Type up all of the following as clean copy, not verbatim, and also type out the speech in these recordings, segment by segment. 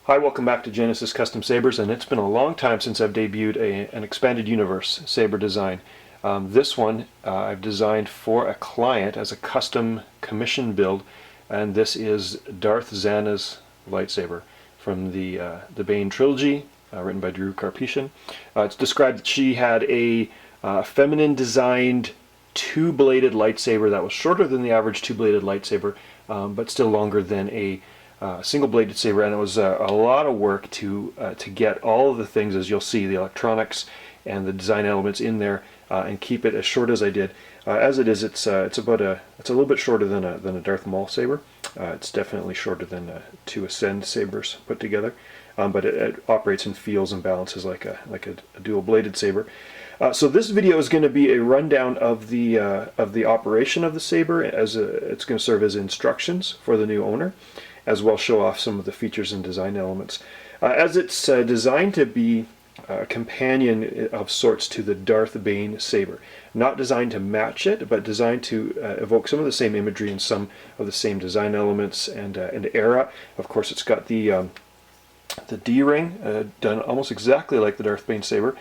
Hi, welcome back to Genesis Custom Sabers, and it's been a long time since I've debuted an expanded universe saber design. This one I've designed for a client as a custom commission build, and this is Darth Zannah'z lightsaber from the Bane trilogy, written by Drew Karpyshyn. It's described that she had a feminine designed two-bladed lightsaber that was shorter than the average two-bladed lightsaber, but still longer than a single-bladed saber, and it was a lot of work to get all of the things, as you'll see, the electronics and the design elements in there, and keep it as short as I did. As it is, it's a little bit shorter than a Darth Maul saber. It's definitely shorter than two Ascend sabers put together, but it operates and feels and balances like a dual-bladed saber. So this video is going to be a rundown of the operation of the saber, as it's going to serve as instructions for the new owner, as well show off some of the features and design elements. As it's designed to be a companion of sorts to the Darth Bane saber. Not designed to match it, but designed to evoke some of the same imagery and some of the same design elements and era. Of course, it's got the D-ring, done almost exactly like the Darth Bane saber.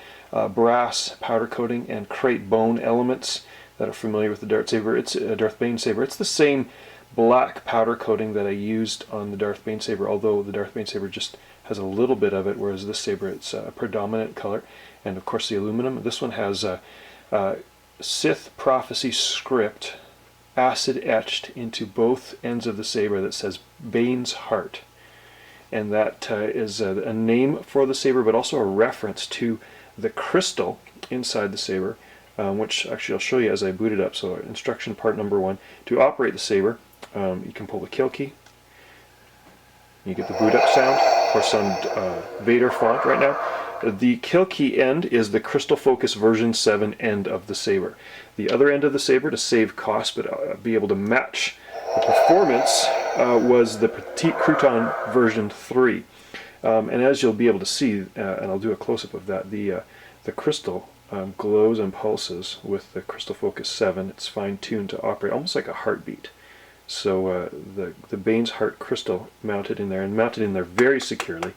Brass powder coating and crate bone elements that are familiar with the Darth Bane saber. It's the same black powder coating that I used on the Darth Bane saber, although the Darth Bane saber just has a little bit of it, whereas this saber, it's a predominant color. And of course the aluminum. This one has Sith prophecy script acid etched into both ends of the saber that says Bane's heart, and that is a name for the saber, but also a reference to the crystal inside the saber, which actually I'll show you as I boot it up. So instruction part number 1, to operate the saber, you can pull the kill key. You get the boot up sound, of course on Vader font right now. The kill key end is the Crystal Focus version 7 end of the saber. The other end of the saber, to save cost but be able to match the performance, was the Petite Crouton version 3. And as you'll be able to see, and I'll do a close-up of that, the crystal glows and pulses with the Crystal Focus 7. It's fine-tuned to operate almost like a heartbeat. So the Bane's heart crystal mounted in there, and mounted in there very securely.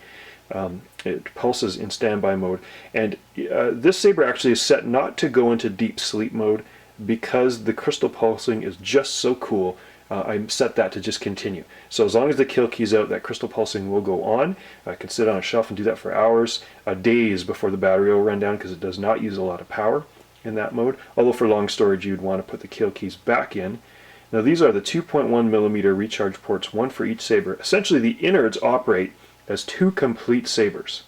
It pulses in standby mode, and this saber actually is set not to go into deep sleep mode because the crystal pulsing is just so cool. I set that to just continue. So as long as the kill key's out, that crystal pulsing will go on. I can sit on a shelf and do that for hours, days before the battery will run down, because it does not use a lot of power in that mode. Although for long storage you'd want to put the kill keys back in. Now these are the 2.1mm recharge ports, one for each saber. Essentially the innards operate as two complete sabers.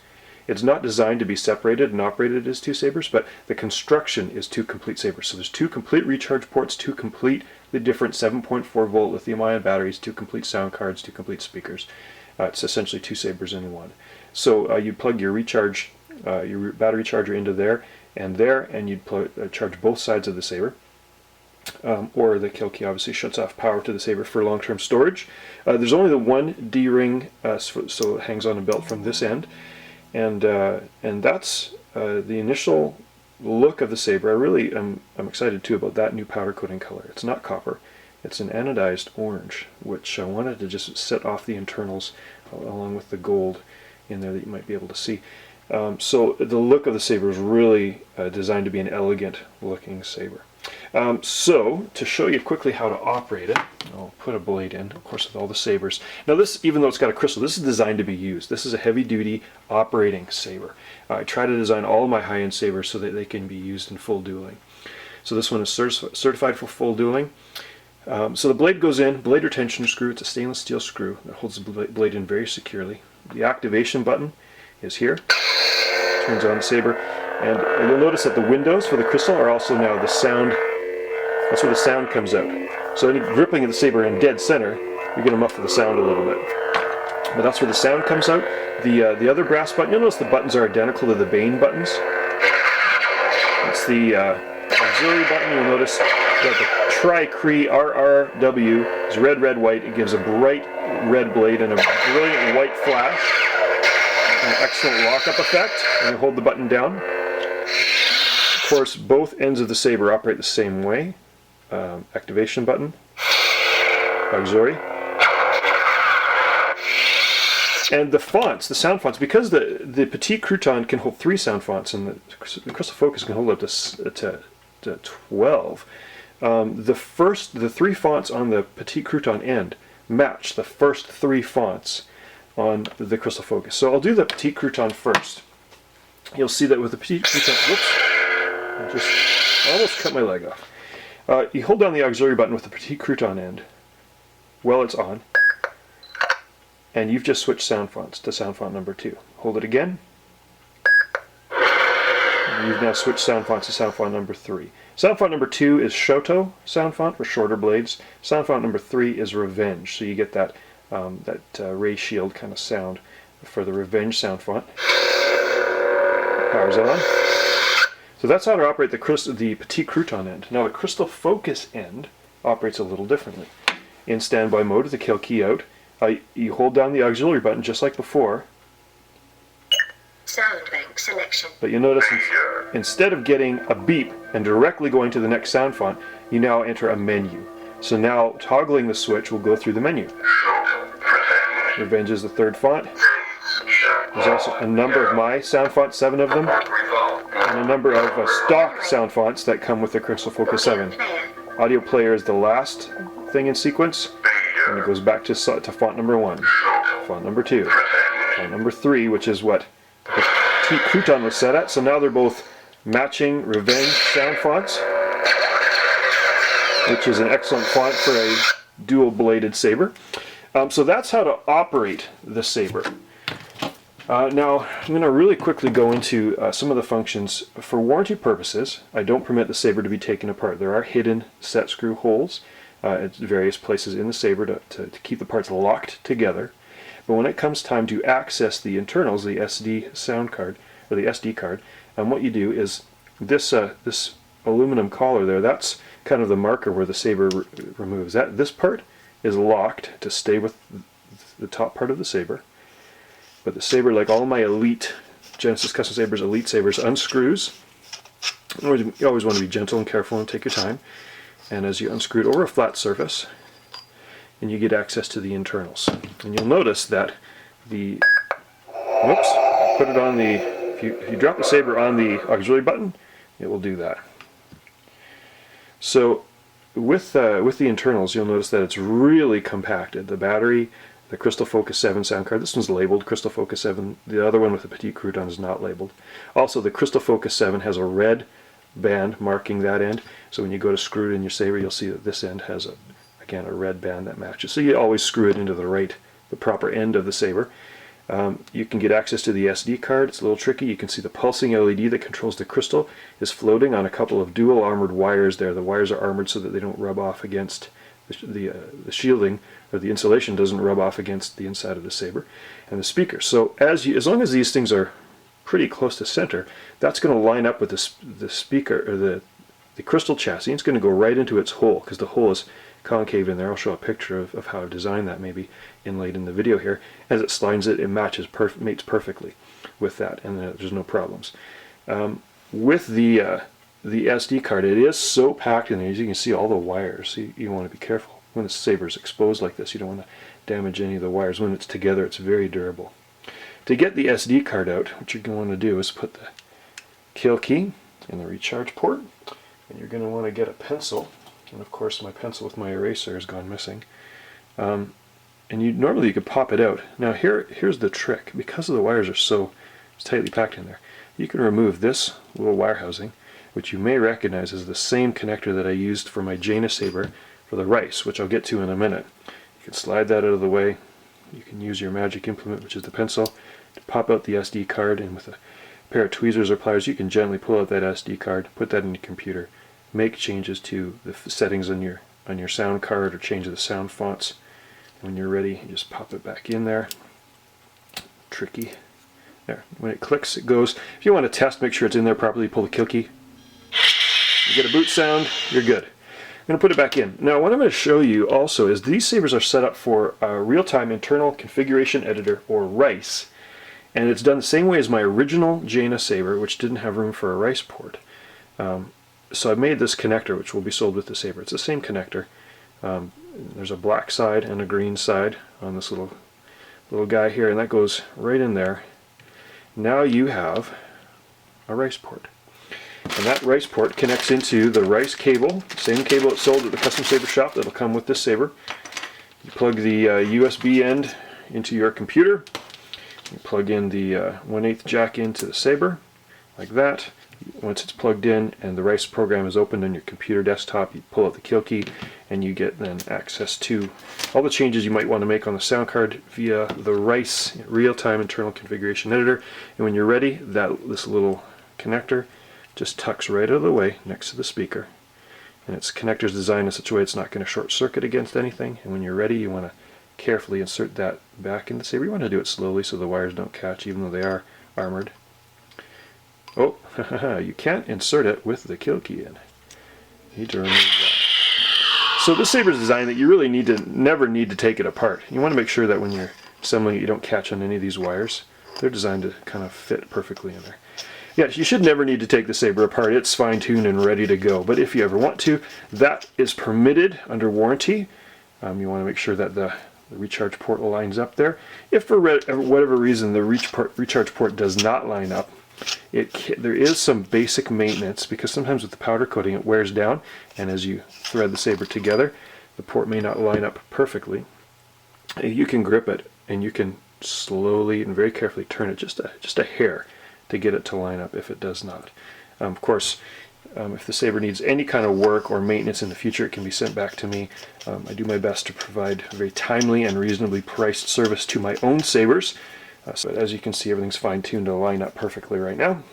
It's not designed to be separated and operated as two sabers, but the construction is two complete sabers. So there's two complete recharge ports, two completely different 7.4 volt lithium-ion batteries, two complete sound cards, two complete speakers. It's essentially two sabers in one. So you plug your your battery charger into there, and you'd charge both sides of the saber. Or the kill key obviously shuts off power to the saber for long-term storage. There's only the one D-ring, so it hangs on a belt from this end, and that's the initial look of the saber. I really am excited too about that new powder coating color. It's not copper, it's an anodized orange, which I wanted to just set off the internals along with the gold in there that you might be able to see. So the look of the saber is really designed to be an elegant looking saber. So to show you quickly how to operate it, I'll put a blade in, of course, with all the sabers. Now this, even though it's got a crystal, this is designed to be used. This is a heavy-duty operating saber. I try to design all of my high-end sabers so that they can be used in full dueling. So this one is certified for full dueling. So the blade goes in, blade retention screw. It's a stainless steel screw that holds the blade in very securely. The activation button is here. Turns on the saber. And you'll notice that the windows for the crystal are also now the sound. That's where the sound comes out. So any gripping of the saber in dead center, you're going to muffle the sound a little bit. But that's where the sound comes out. The other brass button, you'll notice the buttons are identical to the Bane buttons. That's the auxiliary button. You'll notice that the Tri-Cree RRW is red, red, white. It gives a bright red blade and a brilliant white flash. An excellent lock-up effect when you hold the button down. Of course, both ends of the saber operate the same way. Activation button, auxiliary. And the fonts, the sound fonts, because the Petite Crouton can hold 3 sound fonts and the Crystal Focus can hold up to 12, the 3 fonts on the Petite Crouton end match the first 3 fonts on the Crystal Focus. So I'll do the Petite Crouton first. You'll see that with the Petite Crouton, whoops, I just almost cut my leg off. You hold down the auxiliary button with the Petite Crouton end while it's on, and you've just switched sound fonts to sound font number 2. Hold it again, and you've now switched sound fonts to sound font number 3. Sound font number 2 is Shoto sound font for shorter blades. Sound font number 3 is Revenge, so you get that ray shield kind of sound for the Revenge sound font. Power's on. So that's how to operate the Petite Crouton end. Now the Crystal Focus end operates a little differently. In standby mode with the kill key out, you hold down the auxiliary button just like before. Sound bank selection. But you'll notice instead of getting a beep and directly going to the next sound font, you now enter a menu. So now toggling the switch will go through the menu. Revenge is the 3rd font. There's also a number of my sound fonts, 7 of them, and a number of stock sound fonts that come with the Crystal Focus 7. Audio player is the last thing in sequence, and it goes back to font number 1, font number 2, font number 3, which is what the Petite Crouton was set at. So now they're both matching Revenge sound fonts, which is an excellent font for a dual-bladed saber. So that's how to operate the saber. Now, I'm going to really quickly go into some of the functions. For warranty purposes, I don't permit the saber to be taken apart. There are hidden set screw holes at various places in the saber to keep the parts locked together. But when it comes time to access the internals, the SD sound card, or the SD card, what you do is this aluminum collar there, that's kind of the marker where the saber removes. This part is locked to stay with the top part of the saber. But the saber, like all my Elite Genesis Custom Sabers, Elite Sabers, unscrews. You always want to be gentle and careful and take your time. And as you unscrew it over a flat surface, and you get access to the internals. And you'll notice that whoops, put it on if you drop the saber on the auxiliary button, it will do that. So with the internals, you'll notice that it's really compacted. The battery, the Crystal Focus 7 sound card, this one's labeled Crystal Focus 7, the other one with the Petite Crouton is not labeled. Also, the Crystal Focus 7 has a red band marking that end, so when you go to screw it in your saber, you'll see that this end has, again, a red band that matches. So you always screw it into the proper end of the saber. You can get access to the SD card. It's a little tricky. You can see the pulsing LED that controls the crystal is floating on a couple of dual armored wires there. The wires are armored so that they don't rub off against the shielding, or the insulation doesn't rub off against the inside of the saber, and the speaker. So as long as these things are pretty close to center, that's going to line up with the speaker, or the crystal chassis. It's going to go right into its hole, because the hole is concave in there. I'll show a picture of how I've designed that maybe inlaid in the video here. As it slides it mates perfectly with that, and there's no problems. With the SD card, it is so packed in there. As you can see, all the wires. You want to be careful when the saber is exposed like this. You don't want to damage any of the wires. When it's together, it's very durable. To get the SD card out, what you're going to want to do is put the kill key in the recharge port, and you're going to want to get a pencil. And of course, my pencil with my eraser has gone missing. And normally you could pop it out. Now here's the trick. Because the wires are so tightly packed in there, you can remove this little wire housing, which you may recognize as the same connector that I used for my Jaina saber for the rice, which I'll get to in a minute. You can slide that out of the way. You can use your magic implement, which is the pencil, to pop out the SD card, and with a pair of tweezers or pliers you can gently pull out that SD card, put that in your computer, make changes to the settings on your sound card, or change the sound fonts. When you're ready, you just pop it back in there. Tricky. There. When it clicks, it goes. If you want to test, make sure it's in there properly, pull the kill key. You get a boot sound, you're good. I'm going to put it back in. Now what I'm going to show you also is these sabers are set up for a real-time internal configuration editor, or RICE, and it's done the same way as my original Jaina saber, which didn't have room for a RICE port. So I've made this connector, which will be sold with the saber. It's the same connector. There's a black side and a green side on this little little guy here, and that goes right in there. Now you have a rice port. And that rice port connects into the rice cable, same cable that's sold at the custom saber shop that'll come with this saber. You plug the USB end into your computer. You plug in the 1/8 jack into the saber, like that. Once it's plugged in and the rice program is opened on your computer desktop, you pull out the kill key and you get then access to all the changes you might want to make on the sound card via the rice real-time internal configuration editor. And when you're ready, this little connector just tucks right out of the way next to the speaker. And its connector's designed in such a way it's not going to short circuit against anything. And when you're ready, you want to carefully insert that back in the saber. You want to do it slowly so the wires don't catch, even though they are armored. Oh, you can't insert it with the kill key in. You need to remove that. So this saber is designed that you really never need to take it apart. You want to make sure that when you're assembling it, you don't catch on any of these wires. They're designed to kind of fit perfectly in there. Yes, you should never need to take the saber apart. It's fine-tuned and ready to go. But if you ever want to, that is permitted under warranty. You want to make sure that the recharge port lines up there. If for whatever reason the recharge port does not line up, there is some basic maintenance, because sometimes with the powder coating it wears down, and as you thread the saber together, the port may not line up perfectly. You can grip it and you can slowly and very carefully turn it just a hair to get it to line up if it does not. Of course, if the saber needs any kind of work or maintenance in the future, it can be sent back to me. I do my best to provide very timely and reasonably priced service to my own sabers. So as you can see, everything's fine-tuned to line up perfectly right now.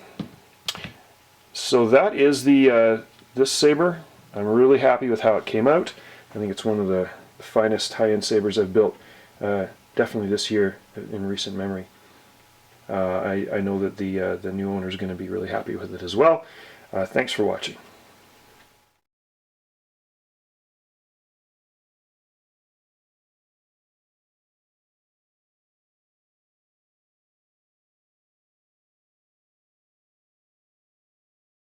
So that is this saber. I'm really happy with how it came out. I think it's one of the finest high-end sabers I've built, definitely this year in recent memory. I know that the new owner is going to be really happy with it as well. Thanks for watching.